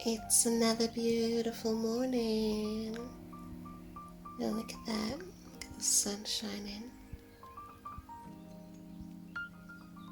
It's another beautiful morning. Oh, look at that. Look at the sun shining.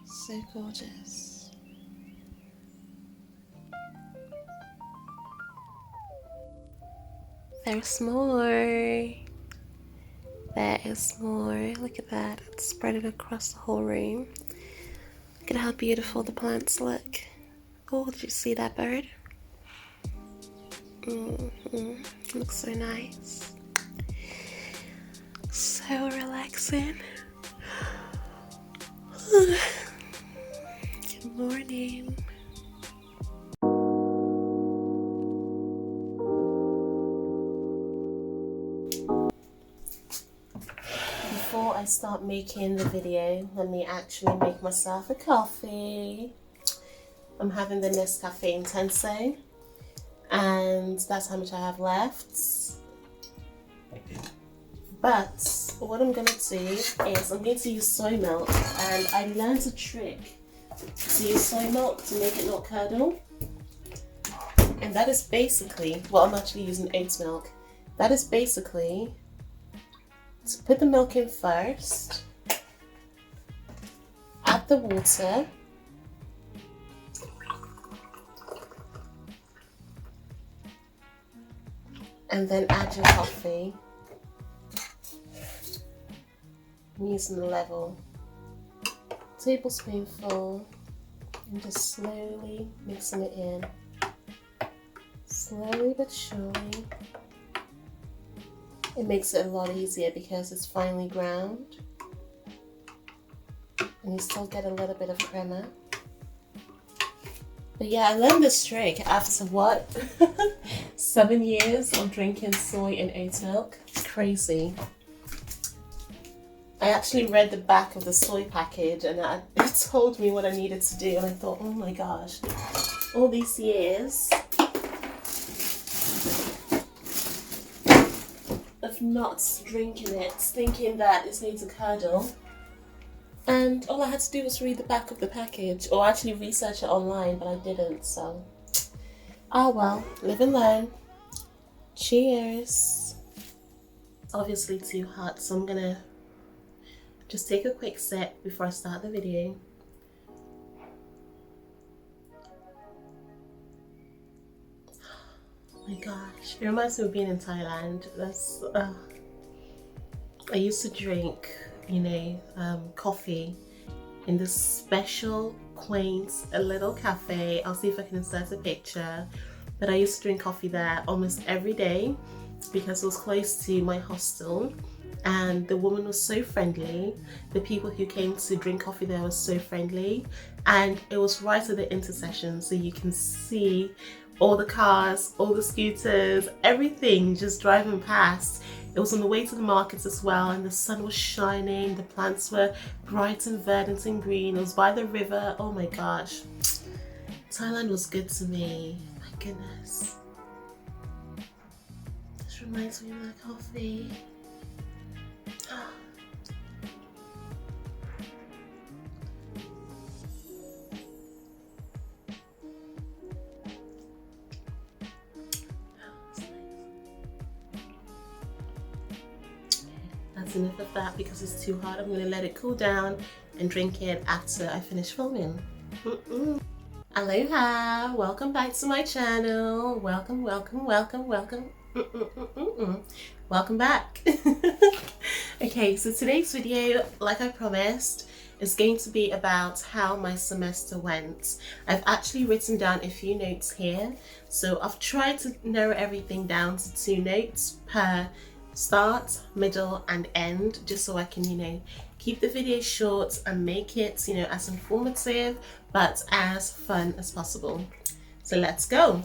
So gorgeous. There's more. There is more. Look at that. It's spread it across the whole room. Look at how beautiful the plants look. Oh, did you see that bird? Looks so nice. So relaxing. Good morning. Before I start making the video, let me actually make myself a coffee. I'm having the Nescafe Intenso, and that's how much I have left. But what I'm going to do is I'm going to use soy milk, and I learned a trick to use soy milk to make it not curdle. And that is basically, well, I'm actually using oat milk. That is basically to put the milk in first, add the water, and then add your coffee. I'm using the level tablespoonful and just slowly mixing it in. Slowly but surely. It makes it a lot easier because it's finely ground and you still get a little bit of crema. But yeah, I learned this trick after what? 7 years of drinking soy and oat milk. It's crazy. I actually read the back of the soy package and it told me what I needed to do, and I thought, oh my gosh, all these years of not drinking it, thinking that it's going to curdle, and all I had to do was read the back of the package, or actually research it online, but I didn't, so oh well, live and learn. Cheers. It's obviously too hot, so I'm gonna just take a quick sip before I start the video. Oh my gosh, it reminds me of being in Thailand. I used to drink, coffee in this special, quaint, a little cafe. I'll see if I can insert a picture. But I used to drink coffee there almost every day because it was close to my hostel. And the woman was so friendly. The people who came to drink coffee there were so friendly. And it was right at the intersection, so you can see all the cars, all the scooters, everything just driving past. It was on the way to the markets as well, and the sun was shining, the plants were bright and verdant and green. It was by the river. Oh my gosh. Thailand was good to me. My goodness. This reminds me of that coffee. That's enough of that because it's too hot. I'm going to let it cool down and drink it after I finish filming. Aloha! Welcome back to my channel. Welcome. Welcome back. Okay, so today's video, like I promised, is going to be about how my semester went. I've actually written down a few notes here. So I've tried to narrow everything down to 2 notes per start, middle and end, just so I can, keep the video short and make it, as informative but as fun as possible. So let's go.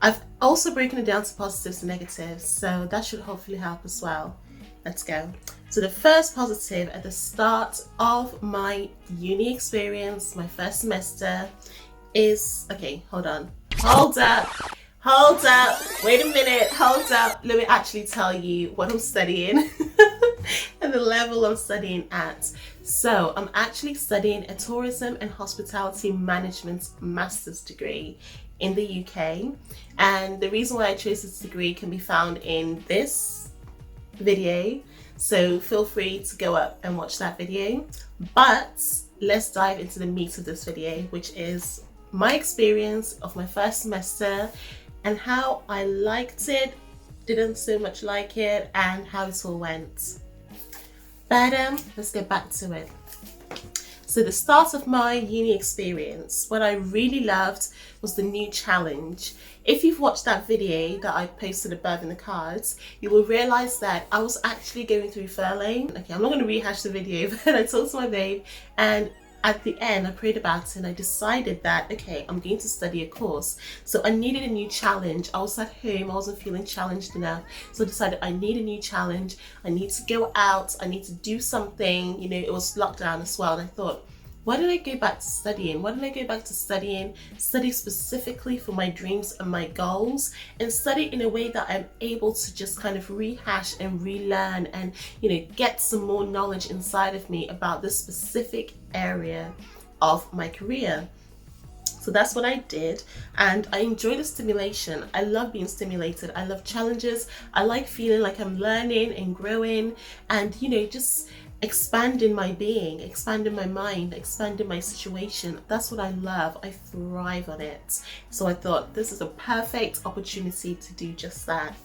I've also broken it down to positives and negatives, so that should hopefully help as well. Let's go. So the first positive at the start of my uni experience, my first semester, is, okay, hold up, wait a minute, hold up, let me actually tell you what I'm studying and the level I'm studying at. So I'm actually studying a tourism and hospitality management master's degree in the UK. And the reason why I chose this degree can be found in this video. So feel free to go up and watch that video. But let's dive into the meat of this video, which is my experience of my first semester and how I liked it, didn't so much like it, and how it all went. But let's get back to it. So the start of my uni experience, what I really loved was the new challenge. If you've watched that video that I posted above in the cards, you will realize that I was actually going through furlough. Okay, I'm not going to rehash the video, but I talked to my babe, and at the end I prayed about it and I decided that, okay, I'm going to study a course. So I needed a new challenge. I was at home, I wasn't feeling challenged enough. So I decided I need a new challenge. I need to go out, I need to do something. You know, it was lockdown as well, and I thought, why did I go back to studying? Why did I go back to studying? Study specifically for my dreams and my goals, and study in a way that I'm able to just kind of rehash and relearn and, you know, get some more knowledge inside of me about this specific area of my career. So that's what I did, and I enjoy the stimulation. I love being stimulated. I love challenges. I like feeling like I'm learning and growing and, you know, just expanding my being, expanding my mind, expanding my situation. That's what I love. I thrive on it. So I thought this is a perfect opportunity to do just that.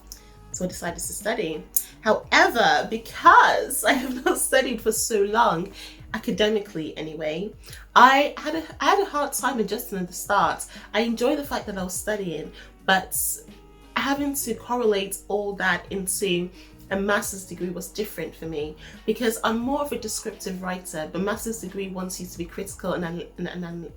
So I decided to study. However, because I have not studied for so long, academically anyway, I had a hard time adjusting at the start. I enjoy the fact that I was studying, but having to correlate all that into a master's degree was different for me, because I'm more of a descriptive writer. The master's degree wants you to be critical and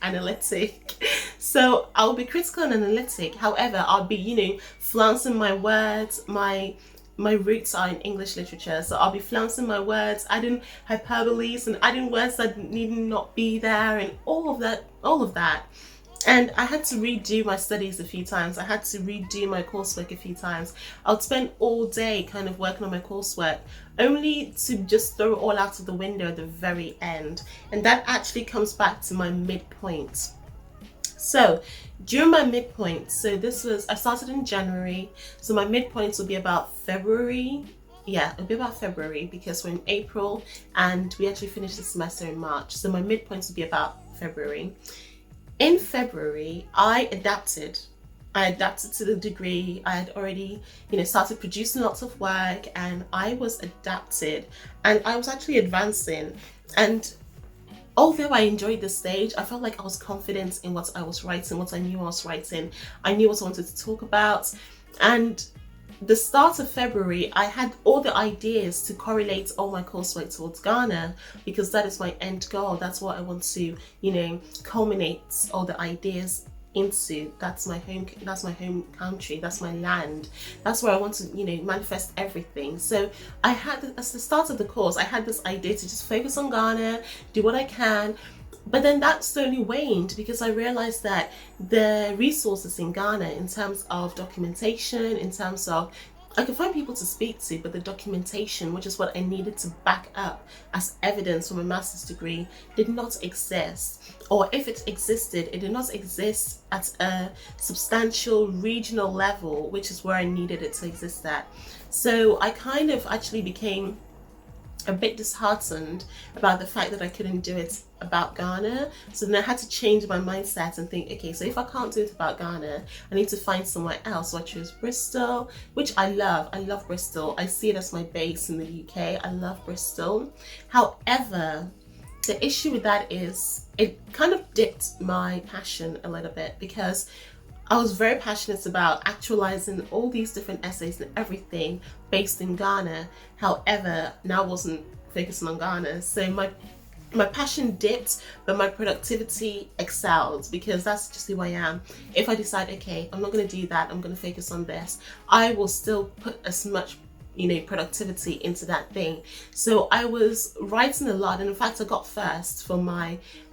analytic. So I'll be critical and analytic. However, I'll be, you know, flouncing my words. My roots are in English literature, so I'll be flouncing my words, adding hyperboles and adding words that need not be there, and all of that. And I had to redo my studies a few times. I had to redo my coursework a few times. I would spend all day kind of working on my coursework, only to just throw it all out of the window at the very end. And that actually comes back to my midpoint. So during my midpoint, I started in January, so my midpoint will be about February. Yeah, it'll be about February, because we're in April and we actually finished the semester in March. So my midpoint will be about February. In February, I adapted to the degree. I had already, you know, started producing lots of work, and I was adapted, and I was actually advancing. And although I enjoyed this stage, I felt like I was confident in what I was writing, what I knew I was writing. I knew what I wanted to talk about. And the start of February, I had all the ideas to correlate all my coursework towards Ghana, because that is my end goal. That's what I want to, you know, culminate all the ideas into. That's my home country, that's my land, that's where I want to, you know, manifest everything. So I had, as the start of the course, I had this idea to just focus on Ghana, do what I can. But then that slowly waned, because I realized that the resources in Ghana, in terms of documentation, in terms of, I could find people to speak to, but the documentation, which is what I needed to back up as evidence from a master's degree, did not exist. Or if it existed, it did not exist at a substantial regional level, which is where I needed it to exist at. So I kind of actually became a bit disheartened about the fact that I couldn't do it about Ghana. So then I had to change my mindset and think, okay, so if I can't do it about Ghana, I need to find somewhere else. So I chose Bristol, which I love. I love Bristol. I see it as my base in the UK. I love Bristol. However, the issue with that is it kind of dipped my passion a little bit, because I was very passionate about actualizing all these different essays and everything based in Ghana. However, now I wasn't focusing on Ghana. So my passion dipped, but my productivity excelled, because that's just who I am. If I decide, okay, I'm not going to do that, I'm going to focus on this, I will still put as much, you know, productivity into that thing. So I was writing a lot, and in fact I got first for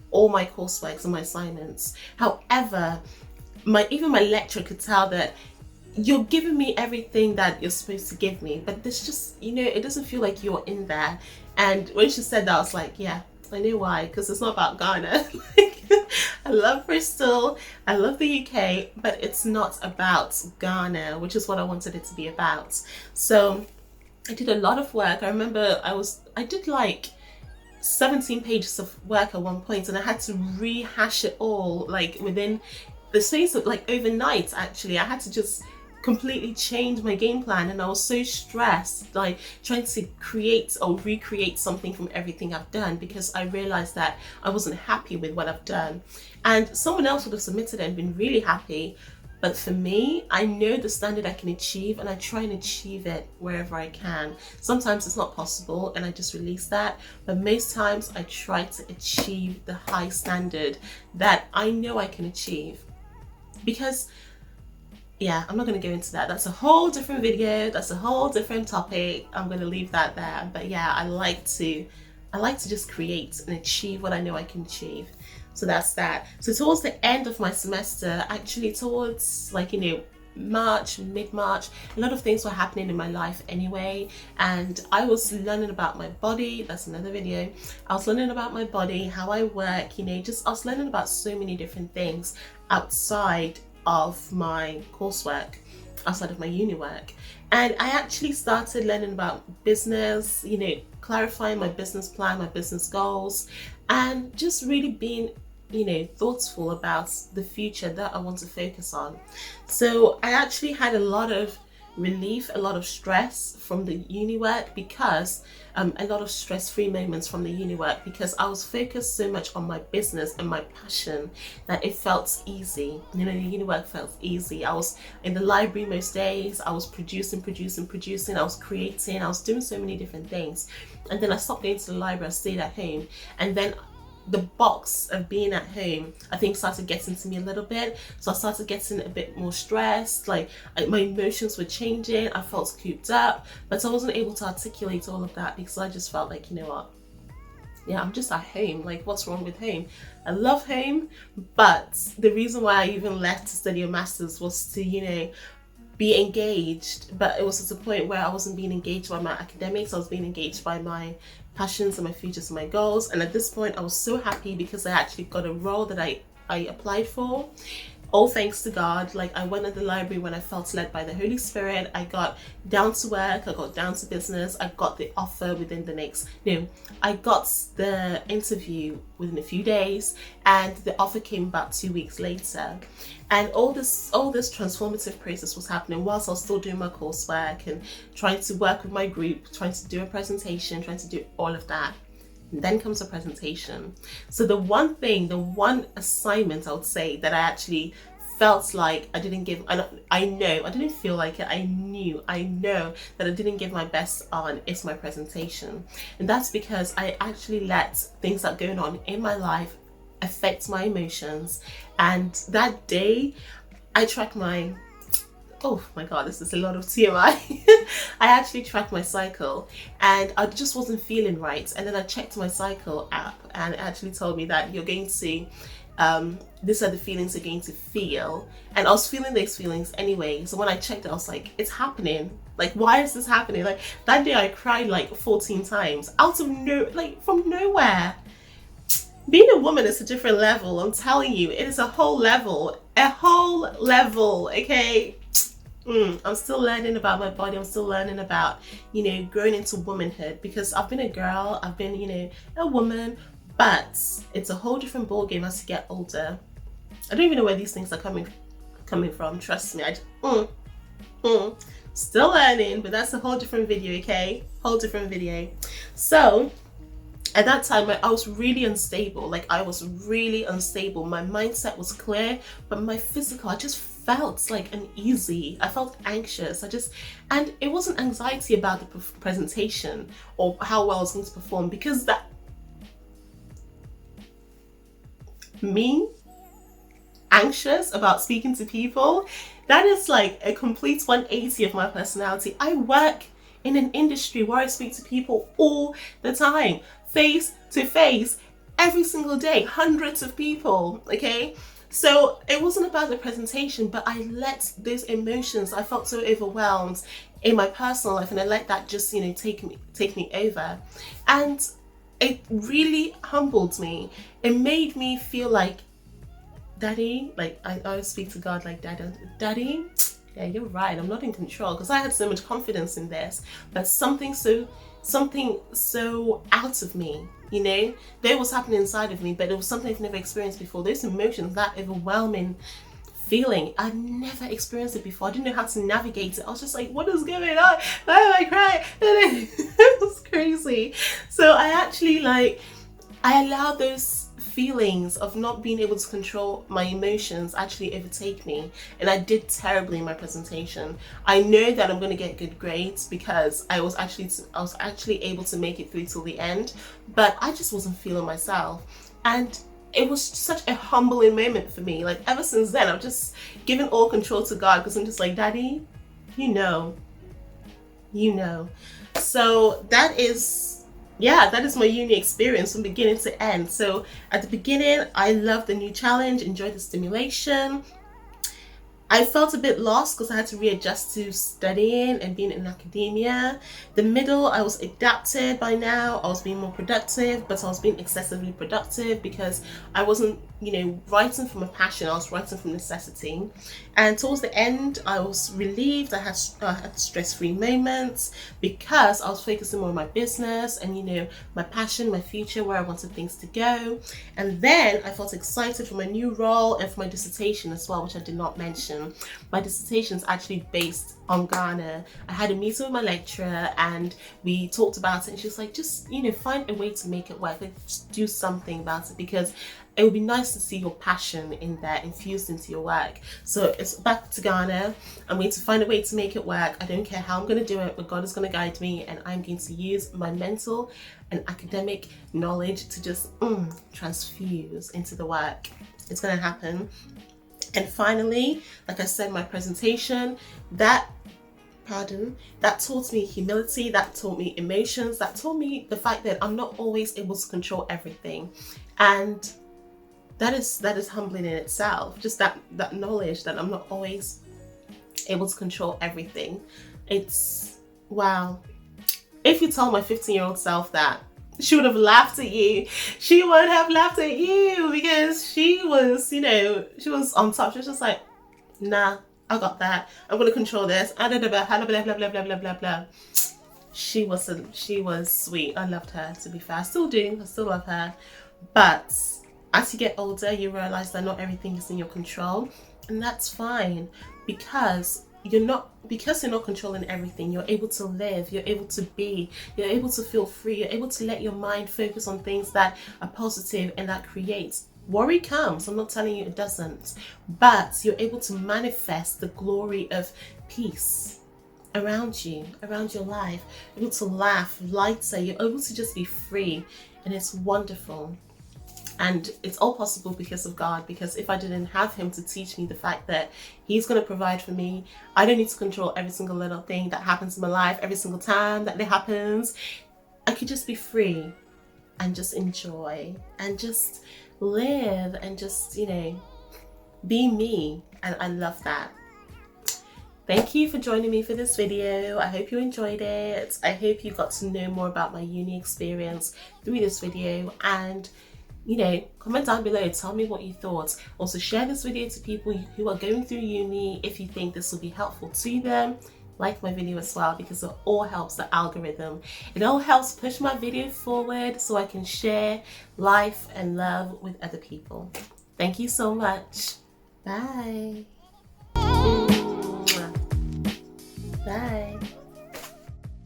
all my coursework and my assignments. However, even my lecturer could tell that you're giving me everything that you're supposed to give me, but there's just, you know, it doesn't feel like you're in there. And when she said that, I was like, yeah, I know why, because it's not about Ghana. Like, I love Bristol, I love the UK, but it's not about Ghana, which is what I wanted it to be about. So I did a lot of work. I remember I did like 17 pages of work at one point, and I had to rehash it all like within the space of like overnight. Actually, I had to just completely change my game plan, and I was so stressed like trying to create or recreate something from everything I've done, because I realized that I wasn't happy with what I've done, and someone else would have submitted it and been really happy. But for me, I know the standard I can achieve, and I try and achieve it wherever I can. Sometimes it's not possible and I just release that, but most times I try to achieve the high standard that I know I can achieve. Because yeah, I'm not going to go into that. That's a whole different video. That's a whole different topic. I'm going to leave that there. But yeah, I like to just create and achieve what I know I can achieve. So that's that. So towards the end of my semester, actually towards like, March, mid-March, a lot of things were happening in my life anyway, and I was learning about my body. That's another video. I was learning about my body, how I work, I was learning about so many different things outside of my coursework, outside of my uni work. And I actually started learning about business, clarifying my business plan, my business goals, and just really being thoughtful about the future that I want to focus on. So I actually had a lot of relief, a lot of stress from the uni work, because a lot of stress-free moments from the uni work, because I was focused so much on my business and my passion that it felt easy. The uni work felt easy. I was in the library most days. I was producing. I was creating. I was doing so many different things. And then I stopped going to the library. I stayed at home, and then the box of being at home, I think, started getting to me a little bit. So I started getting a bit more stressed, like my emotions were changing, I felt cooped up, but I wasn't able to articulate all of that, because I just felt like, yeah, I'm just at home, like what's wrong with home? I love home, but the reason why I even left to study a master's was to, be engaged, but it was at a point where I wasn't being engaged by my academics. I was being engaged by my passions and my futures and my goals. And at this point, I was so happy because I actually got a role that I applied for. All thanks to God. Like, I went to the library when I felt led by the Holy Spirit. I got down to work, I got down to business. I got the offer within the next, I got the interview within a few days, and the offer came about 2 weeks later. And all this transformative process was happening whilst I was still doing my coursework and trying to work with my group, trying to do a presentation, trying to do all of that. And then comes a presentation. So the one assignment I would say that I actually felt like I didn't give, I didn't feel like it, I know that I didn't give my best on is my presentation. And that's because I actually let things that are going on in my life affect my emotions. And that day I tracked oh my god, this is a lot of TMI. I actually tracked my cycle, and I just wasn't feeling right. And then I checked my cycle app, and it actually told me that you're going to, these are the feelings you're going to feel. And I was feeling these feelings anyway. So when I checked it, I was like, it's happening. Like, why is this happening? Like, that day I cried like 14 times out of from nowhere. Being a woman is a different level. I'm telling you, it is a whole level, okay? I'm still learning about my body. I'm still learning about, growing into womanhood, because I've been a girl, I've been, a woman, but it's a whole different ballgame as you get older. I don't even know where these things are coming from. Trust me, still learning, but that's a whole different video, okay? Whole different video. So at that time, I was really unstable. Like, I was really unstable. My mindset was clear, but my physical, I just felt like uneasy. I felt anxious. And it wasn't anxiety about the presentation or how well I was going to perform, because me anxious about speaking to people, that is like a complete 180 of my personality. I work in an industry where I speak to people all the time, face to face, every single day, hundreds of people, okay? So it wasn't about the presentation, but I let those emotions, I felt so overwhelmed in my personal life, and I let that just, take me over. And it really humbled me. It made me feel like, Daddy, like I always speak to God like, Daddy, yeah, you're right, I'm not in control, because I had so much confidence in this, but something so out of me, you know, there was happening inside of me, but it was something I've never experienced before. Those emotions, that overwhelming feeling, I'd never experienced it before. I didn't know how to navigate it. I was just like, what is going on? Why am I crying? It was crazy. So I actually I allowed those feelings of not being able to control my emotions actually overtake me, and I did terribly in my presentation. I know that I'm going to get good grades because I was actually able to make it through till the end, but I just wasn't feeling myself, and it was such a humbling moment for me. Like, ever since then, I've just given all control to God, because I'm just like, Daddy, you know. So that is my uni experience from beginning to end. So at the beginning, I loved the new challenge, enjoyed the stimulation. I felt a bit lost because I had to readjust to studying and being in academia. The middle, I was adapted by now. I was being more productive, but I was being excessively productive because I wasn't, writing from a passion. I was writing from necessity. And towards the end, I was relieved. I had stress-free moments because I was focusing more on my business and, my passion, my future, where I wanted things to go. And then I felt excited for my new role and for my dissertation as well, which I did not mention. My dissertation is actually based on Ghana. I had a meeting with my lecturer and we talked about it, and she was like, just find a way to make it work, just do something about it, because it would be nice to see your passion in there infused into your work. So it's back to Ghana. I'm going to find a way to make it work. I don't care how I'm going to do it, but God is going to guide me, and I'm going to use my mental and academic knowledge to just transfuse into the work. It's going to happen. And finally, like I said, my presentation, that taught me humility, that taught me emotions, that taught me the fact that I'm not always able to control everything. And that is humbling in itself, just that knowledge that I'm not always able to control everything. It's wow. If you told my 15-year-old self that, she would have laughed at you. She would have laughed at you, because she was, she was on top. She was just like, nah, I got that. I'm gonna control this. Blah blah blah blah blah. She was sweet. I loved her, to be fair. I still do. I still love her. But as you get older, you realize that not everything is in your control, and that's fine, because you're not controlling everything. You're able to live, you're able to be, you're able to feel free, you're able to let your mind focus on things that are positive and that creates. Worry comes, I'm not telling you it doesn't, but you're able to manifest the glory of peace around you, around your life. You're able to laugh lighter, you're able to just be free, and it's wonderful. And it's all possible because of God, because if I didn't have him to teach me the fact that he's going to provide for me, I don't need to control every single little thing that happens in my life, every single time that it happens. I could just be free and just enjoy and just live and just, be me. And I love that. Thank you for joining me for this video. I hope you enjoyed it. I hope you got to know more about my uni experience through this video, and comment down below, tell me what you thought. Also, share this video to people who are going through uni if you think this will be helpful to them. Like my video as well, because it all helps the algorithm. It all helps push my video forward so I can share life and love with other people. Thank you so much. Bye. Bye.